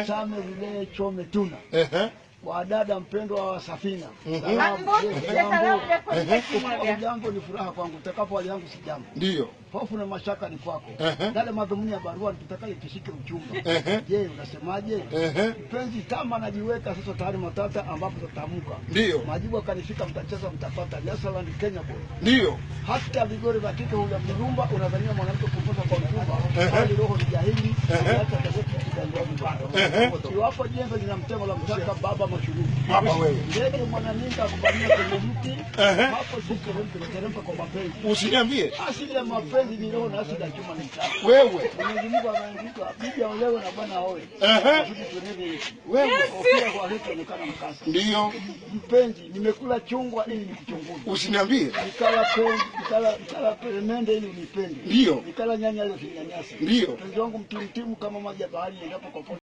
Same vile chome tuna. Wadada mpendwa wa Safina. Jambo ni furaha kwangu, utakapo hali yangu si jambo. Ndio. Hofu na mashaka ni kwako. Dale madhumuni ya barua tutakaye kishike uchumba. Je, unasemaje? Mpenzi kama anajiweka sasa tayari matata ambapo tutatamka. Ndio. Majibu akanifika, mtacheza mtapata. Nyasaland Kenya boy. Ndio. Hata vigori vya kike huja mjumba unadhania mwanamke kuposa kwa mjumba. Hali roho ni jahili. Hata gazeti kitandoa mbado. Iwapo jengo lina mtemo la mchaka baba mashurufu. Baba wewe. Ndege mwananinga kubania kwenye mti. Hapo siteremka kwa mapenzi. Usiniambie. Asili ya mapenzi ni roho na asili ya chuma ni chako. Wewe. Mwenyezi Mungu ameandika bibi aolewe na bwana aoe. Wewe. Ofia kwa hiki onekana mkasa. Ndio. Mpenzi, nimekula chungwa ili nikuchunguze. Usiniambie. Nikala peremende ili unipende. Ndio. Nikala nyanya ile usinyanyase. Ndio. Mpenzi wangu mtimtimu kama maji ya bahari endapo kwa